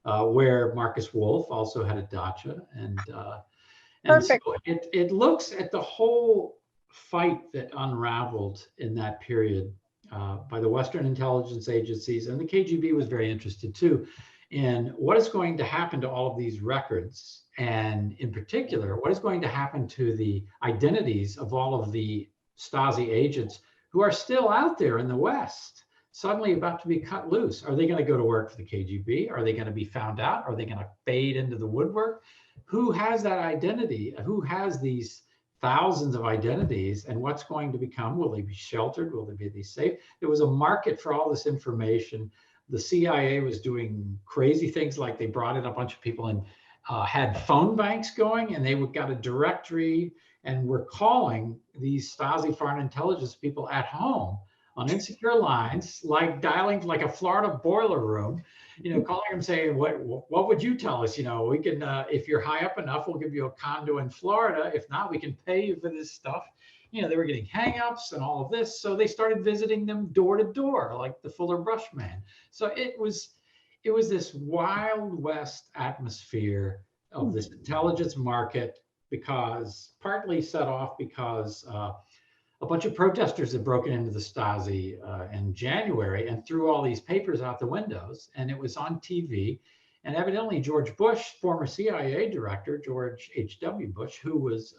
where Marcus Wolf also had a dacha. And so it looks at the whole fight that unraveled in that period by the Western intelligence agencies, and the KGB was very interested too, in what is going to happen to all of these records, and in particular, what is going to happen to the identities of all of the Stasi agents who are still out there in the West, suddenly about to be cut loose. Are they going to go to work for the KGB? Are they going to be found out? Are they going to fade into the woodwork? Who has that identity? Who has these thousands of identities, and what's going to become? Will they be sheltered? Will they be safe? There was a market for all this information. The CIA was doing crazy things, like they brought in a bunch of people and had phone banks going, and they got a directory and were calling these Stasi Foreign Intelligence people at home on insecure lines, like dialing like a Florida boiler room, calling them saying, what would you tell us? We can, if you're high up enough, we'll give you a condo in Florida. If not, we can pay you for this stuff. They were getting hangups and all of this. So they started visiting them door to door, like the Fuller Brush Man. So it was this Wild West atmosphere of this intelligence market, partly set off because a bunch of protesters had broken into the Stasi in January and threw all these papers out the windows, and it was on TV. And evidently George Bush, former CIA director, George H.W. Bush, who was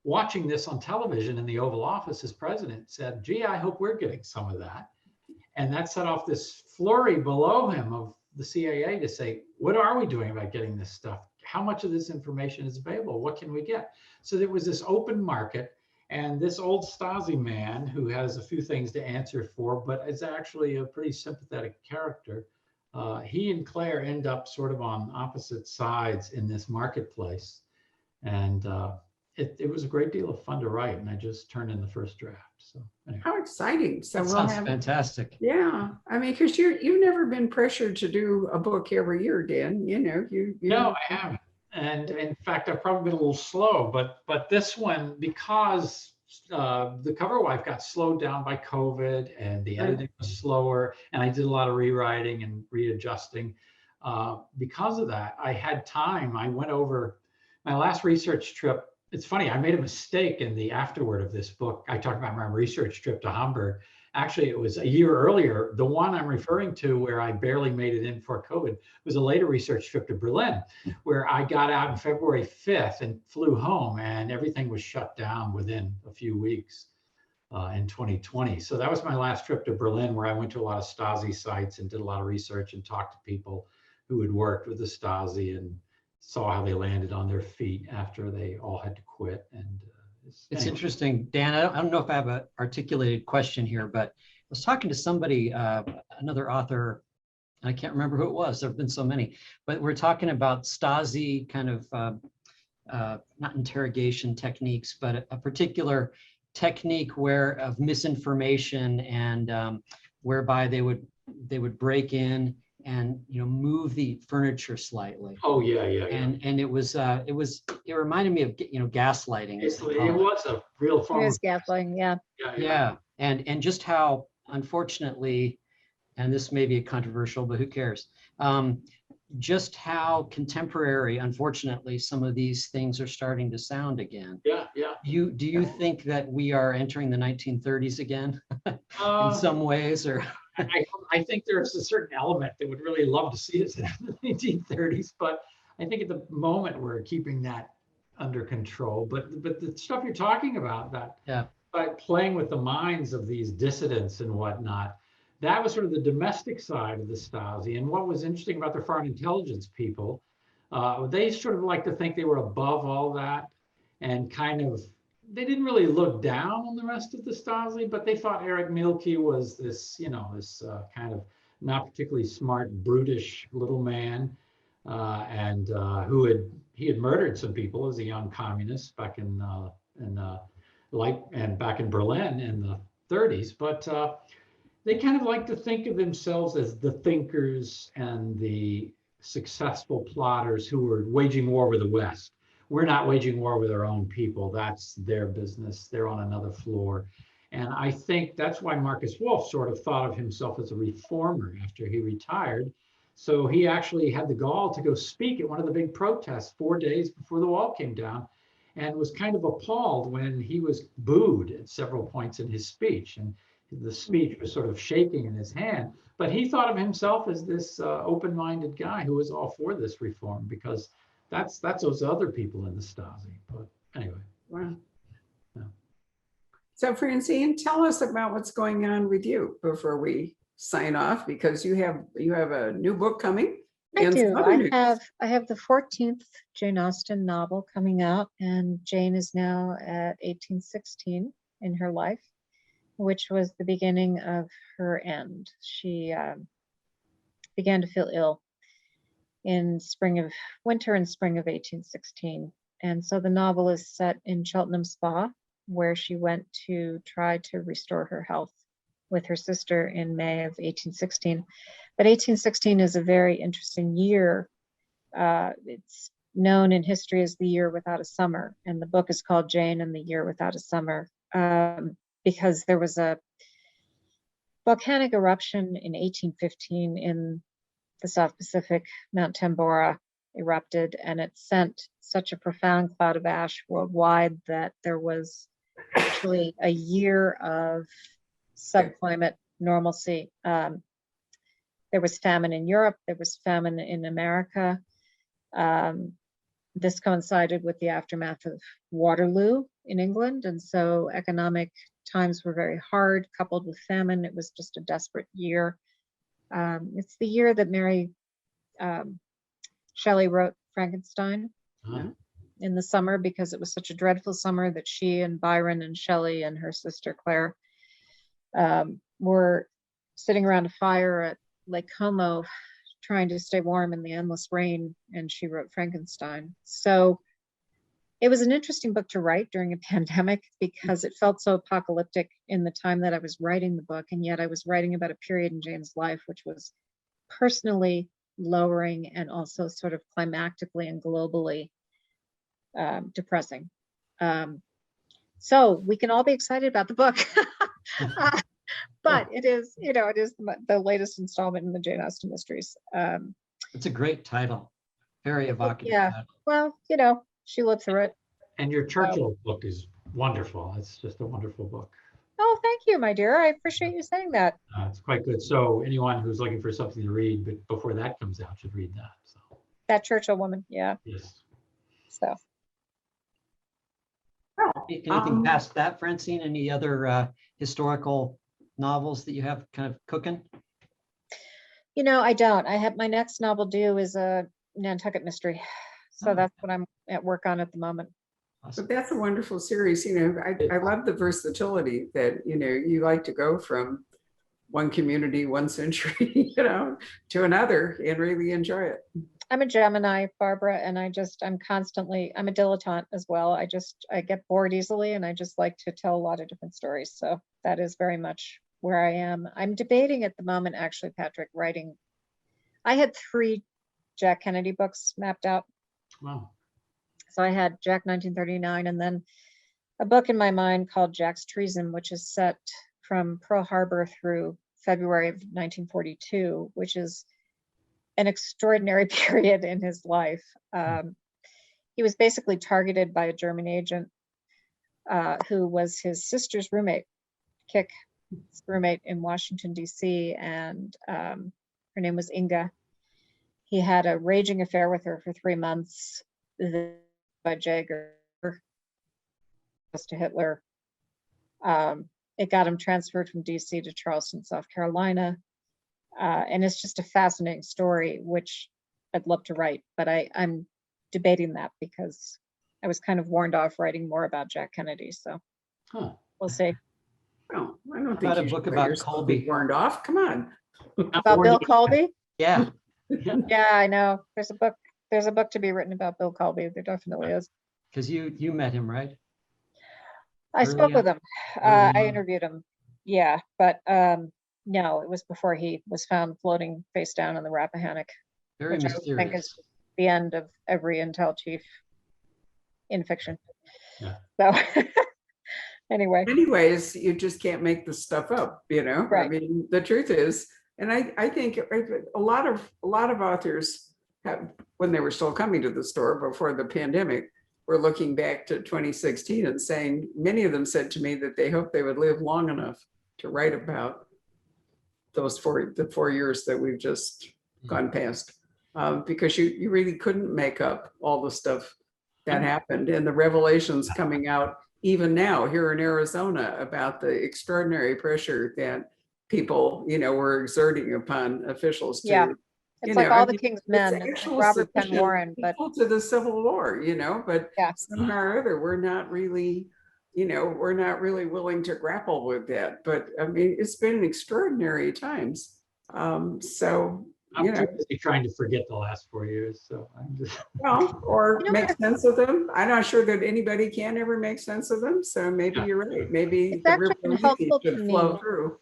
watching this on television in the Oval Office, his president said, gee, I hope we're getting some of that. And that set off this flurry below him of the CIA to say, what are we doing about getting this stuff? How much of this information is available? What can we get? So there was this open market, and this old Stasi man who has a few things to answer for, but is actually a pretty sympathetic character. He and Claire end up sort of on opposite sides in this marketplace. And it was a great deal of fun to write, and I just turned in the first draft. So anyway. How exciting. So That we'll sounds have, fantastic. yeah, I mean, because you've never been pressured to do a book every year, Dan. You know, you No, I haven't. And in fact, I've probably been a little slow, but this one, because the cover wife got slowed down by COVID and the editing was slower, and I did a lot of rewriting and readjusting. Because of that, I had time. I went over my last research trip. It's funny, I made a mistake in the afterword of this book. I talked about my research trip to Hamburg. Actually, it was a year earlier. The one I'm referring to where I barely made it in for COVID was a later research trip to Berlin, where I got out on February 5th and flew home, and everything was shut down within a few weeks in 2020. So that was my last trip to Berlin, where I went to a lot of Stasi sites and did a lot of research and talked to people who had worked with the Stasi and saw how they landed on their feet after they all had to quit. And It's anyway. interesting, Dan. I don't know if I have an articulated question here, but I was talking to somebody, another author, and I can't remember who it was. There have been so many, but we're talking about Stasi kind of not interrogation techniques, but a particular technique of misinformation, and whereby they would break in and move the furniture slightly. Oh yeah. And it reminded me of gaslighting. It was a real It form was of gaslighting, yeah. Yeah, and just how, unfortunately, and this may be controversial, but who cares? Just how contemporary, unfortunately, some of these things are starting to sound again. Yeah. Do you think that we are entering the 1930s again in some ways, or? I think there's a certain element that would really love to see us in the 1930s, but I think at the moment we're keeping that under control. But the stuff you're talking about, by playing with the minds of these dissidents and whatnot, that was sort of the domestic side of the Stasi. And what was interesting about the foreign intelligence people, they sort of like to think they were above all that, and they didn't really look down on the rest of the Stasi, but they thought Erich Mielke was this kind of not particularly smart, brutish little man, and he had murdered some people as a young communist back in Berlin in the 30s. But they kind of like to think of themselves as the thinkers and the successful plotters who were waging war with the West. We're not waging war with our own people. That's their business. They're on another floor. And I think that's why Marcus Wolf sort of thought of himself as a reformer after he retired. So he actually had the gall to go speak at one of the big protests 4 days before the wall came down, and was kind of appalled when he was booed at several points in his speech. And the speech was sort of shaking in his hand. But he thought of himself as this open-minded guy who was all for this reform, because that's those other people in the Stasi. But anyway. Wow. Yeah. So Francine, tell us about what's going on with you before we sign off, because you have a new book coming. I do. I have the 14th Jane Austen novel coming out, and Jane is now at 1816 in her life, which was the beginning of her end. She began to feel ill in winter and spring of 1816. And so the novel is set in Cheltenham Spa, where she went to try to restore her health with her sister in May of 1816. But 1816 is a very interesting year. It's known in history as the year without a summer. And the book is called Jane and the Year Without a Summer, because there was a volcanic eruption in 1815 in the South Pacific. Mount Tambora erupted, and it sent such a profound cloud of ash worldwide that there was actually a year of subclimate normalcy. There was famine in Europe, there was famine in America. This coincided with the aftermath of Waterloo, in England. And so economic times were very hard, coupled with famine. It was just a desperate year. It's the year that Mary Shelley wrote Frankenstein in the summer, because it was such a dreadful summer that she and Byron and Shelley and her sister Claire were sitting around a fire at Lake Como trying to stay warm in the endless rain, and she wrote Frankenstein. So it was an interesting book to write during a pandemic because it felt so apocalyptic in the time that I was writing the book, and yet I was writing about a period in Jane's life which was personally lowering and also sort of climactically and globally depressing. So we can all be excited about the book. But it is, it is the latest installment in the Jane Austen mysteries. It's a great title. Very evocative. Yeah. Title. Well, she lived through it. And your Churchill book is wonderful. It's just a wonderful book. Oh, thank you, my dear. I appreciate you saying that. It's quite good. So anyone who's looking for something to read, but before that comes out, should read that. So That Churchill woman, yeah. yes. So Anything past that, Francine? Any other historical novels that you have kind of cooking? I don't. I have my next novel due is a Nantucket mystery. So that's what I'm at work on at the moment. But that's a wonderful series. I love the versatility that, you like to go from one community, one century, to another and really enjoy it. I'm a Gemini, Barbara, and I'm a dilettante as well. I get bored easily, and I just like to tell a lot of different stories. So that is very much where I am. I'm debating at the moment, actually, Patrick, writing. I had 3 Jack Kennedy books mapped out. Wow. So I had Jack 1939, and then a book in my mind called Jack's Treason, which is set from Pearl Harbor through February of 1942, which is an extraordinary period in his life. He was basically targeted by a German agent who was his sister's roommate, Kick's roommate in Washington, D.C., and her name was Inga. He had a raging affair with her for 3 months by Jaeger to Hitler. It got him transferred from DC to Charleston, South Carolina. And it's just a fascinating story, which I'd love to write, but I'm debating that because I was kind of warned off writing more about Jack Kennedy. So we'll see. Well, I don't think About a you book should let about yourself Colby. be warned off. Come on. About Bill Colby? Yeah. Yeah, I know. There's a book to be written about Bill Colby. There definitely is. Because you met him, right? I spoke with him. early I on. interviewed him. Yeah, but no, it was before he was found floating face down in the Rappahannock, Very which I think mysterious. is the end of every intel chief in fiction. Yeah. So anyway, Anyways, you just can't make this stuff up, Right. I mean, the truth is, and I think a lot of authors have, when they were still coming to the store before the pandemic, were looking back to 2016 and saying, many of them said to me that they hoped they would live long enough to write about the 4 years that we've just gone past, because you really couldn't make up all the stuff that happened, and the revelations coming out even now here in Arizona about the extraordinary pressure that people, were exerting upon officials to, Yeah. It's like all the King's Men, actual Robert Penn sufficient Warren, but equal to the Civil War, but yeah. somehow or other, we're not really willing to grapple with that. But I mean, it's been extraordinary times. So, I'm too busy trying to forget the last 4 years. So I'm just well, or make sense of them. I'm not sure that anybody can ever make sense of them. So maybe you're right. Maybe It's the actually river been Leahy helpful to should flow me. through.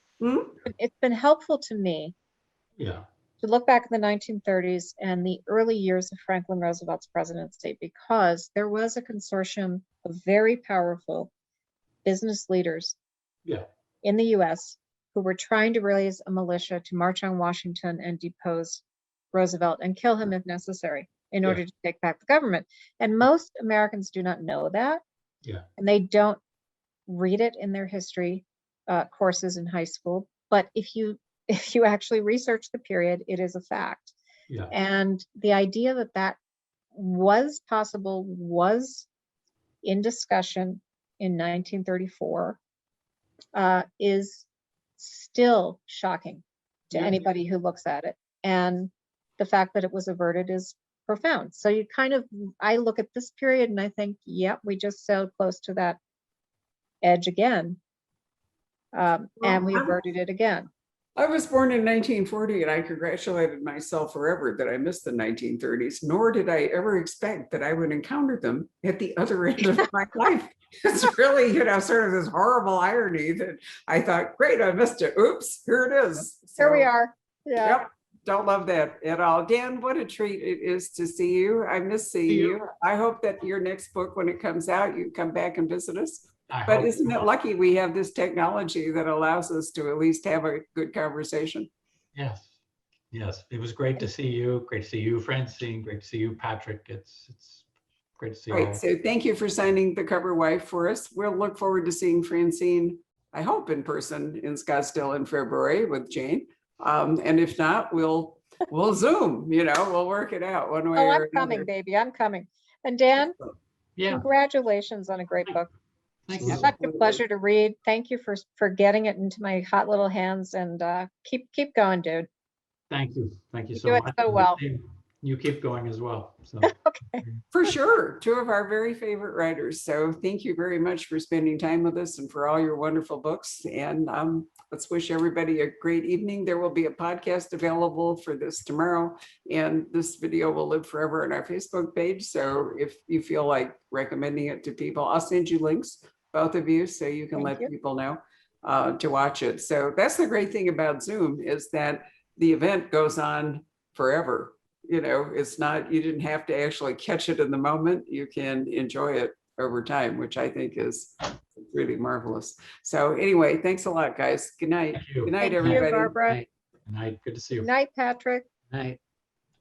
It's been helpful to me yeah. to look back at the 1930s and the early years of Franklin Roosevelt's presidency, because there was a consortium of very powerful business leaders Yeah. in the US who were trying to raise a militia to march on Washington and depose Roosevelt and kill him if necessary in order to take back the government. And most Americans do not know that. Yeah. And they don't read it in their history courses in high school. But if you actually research the period, it is a fact. Yeah. And the idea that was possible was in discussion in 1934 is still shocking to Yeah. anybody who looks at it. And the fact that it was averted is profound. So you kind of, I look at this period and I think, yep, we just sailed close to that edge again. And we averted it again. I was born in 1940 and I congratulated myself forever that I missed the 1930s, nor did I ever expect that I would encounter them at the other end of my life. It's really, sort of this horrible irony that I thought, great, I missed it. Oops, here it is. Here we So, are. Yeah. Yep, don't love that at all. Dan, what a treat it is to see you. I miss seeing you. I hope that your next book, when it comes out, you come back and visit us. But isn't it lucky we have this technology that allows us to at least have a good conversation? Yes. Yes. It was great to see you. Great to see you, Francine. Great to see you, Patrick. It's great to see you all. Right. So thank you for signing the cover wife for us. We'll look forward to seeing Francine, I hope in person in Scottsdale in February with Jane. And if not, we'll Zoom, we'll work it out one way Oh, or I'm another. coming, baby. I'm coming. And Dan, Yeah. congratulations on a great book. Thank It's you. such a pleasure to read. Thank you for getting it into my hot little hands, and keep going, dude. Thank you. Thank you You so do it much. so well. You keep going as well. So Okay. For sure. Two of our very favorite writers. So thank you very much for spending time with us and for all your wonderful books. And let's wish everybody a great evening. There will be a podcast available for this tomorrow, and this video will live forever on our Facebook page. So if you feel like recommending it to people, I'll send you links, both of you, so you can Thank let you. people know to watch it. So that's the great thing about Zoom, is that the event goes on forever. It's not, you didn't have to actually catch it in the moment. You can enjoy it over time, which I think is really marvelous. So anyway, thanks a lot, guys. Good night. thank you. Good night, Thank you, everybody. Barbara. Night. Good night. Good to see you. Night, Patrick. Night.